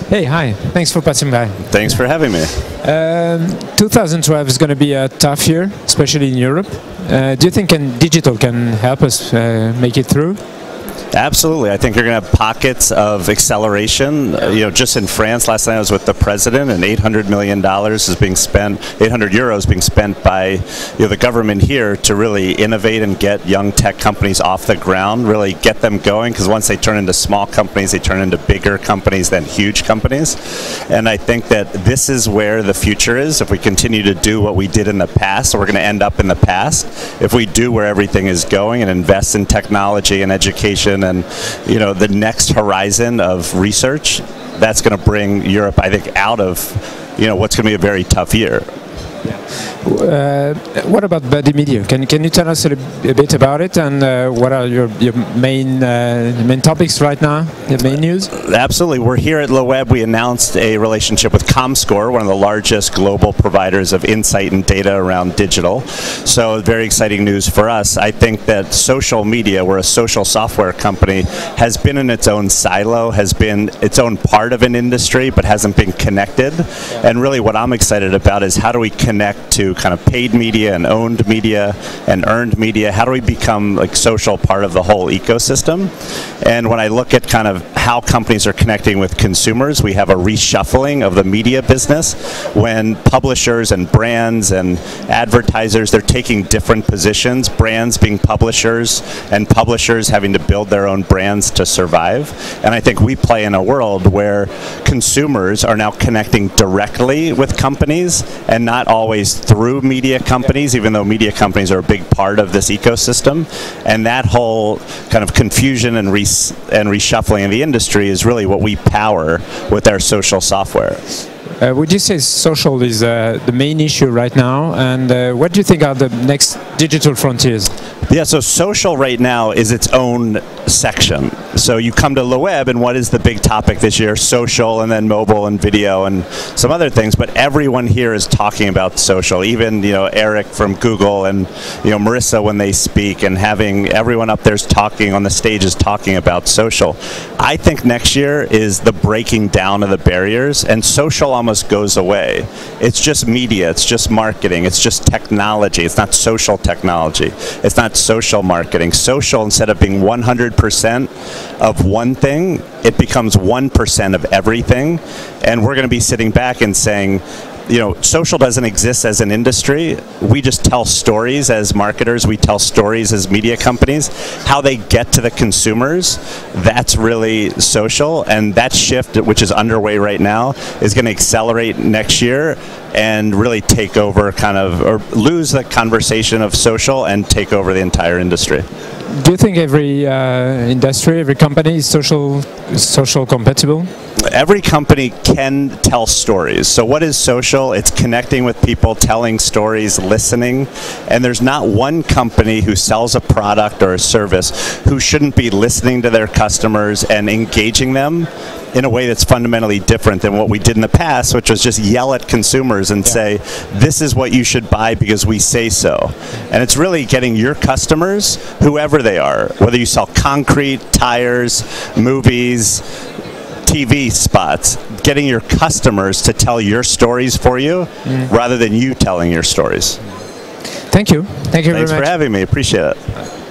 Hey, hi. Thanks for passing by. Thanks for having me. 2012 is going to be a tough year, especially in Europe. Do you think digital can help us make it through? Absolutely. I think you're going to have pockets of acceleration. Just in France, last night I was with the president, and $800 million is being spent, 800 euros being spent by the government here to really innovate and get young tech companies off the ground, really get them going, because once they turn into small companies, they turn into bigger companies than huge companies. And I think that this is where the future is. If we continue to do what we did in the past, we're going to end up in the past. If we do where everything is going and invest in technology and education and the next horizon of research, that's going to bring Europe, I think, out of what's going to be a very tough year. What about BuddyMedia? Can you tell us a bit about it, and what are your main topics right now, the main news? Absolutely. We're here at LeWeb. We announced a relationship with Comscore, one of the largest global providers of insight and data around digital. So very exciting news for us. I think that social media, we're a social software company, has been in its own silo, has been its own part of an industry, but hasn't been connected. And really what I'm excited about is how do we connect to kind of paid media and owned media and earned media? How do we become like social part of the whole ecosystem? And when I look at kind of how companies are connecting with consumers, we have a reshuffling of the media business when publishers and brands and advertisers, they're taking different positions, brands being publishers and publishers having to build their own brands to survive. And I think we play in a world where consumers are now connecting directly with companies and not always through media companies, even though media companies are a big part of this ecosystem. And that whole kind of confusion and reshuffling of the industry is really what we power with our social software. Would you say social is the main issue right now, and what do you think are the next digital frontiers? Yeah, so social right now is its own section. So you come to LeWeb, and what is the big topic this year? Social, and then mobile and video and some other things, but everyone here is talking about social. Even Eric from Google and Marissa when they speak, and having everyone up there talking on the stage is talking about social. I think next year is the breaking down of the barriers, and social almost goes away. It's just media, it's just marketing, it's just technology. It's not social technology. It's not social marketing. Social, instead of being 100% of one thing, it becomes 1% of everything. And we're going to be sitting back and saying, social doesn't exist as an industry. We just tell stories as marketers. We tell stories as media companies. How they get to the consumers, that's really social. And that shift, which is underway right now, is going to accelerate next year and really take over or lose the conversation of social and take over the entire industry. Do you think every industry, every company is social compatible? Every company can tell stories. So what is social? It's connecting with people, telling stories, listening. And there's not one company who sells a product or a service who shouldn't be listening to their customers and engaging them in a way that's fundamentally different than what we did in the past, which was just yell at consumers and say, this is what you should buy because we say so. And it's really getting your customers, whoever they are, whether you sell concrete, tires, movies, TV spots, getting your customers to tell your stories for you rather than you telling your stories. Thank you. Thank you very much. Thanks for having me. Appreciate it.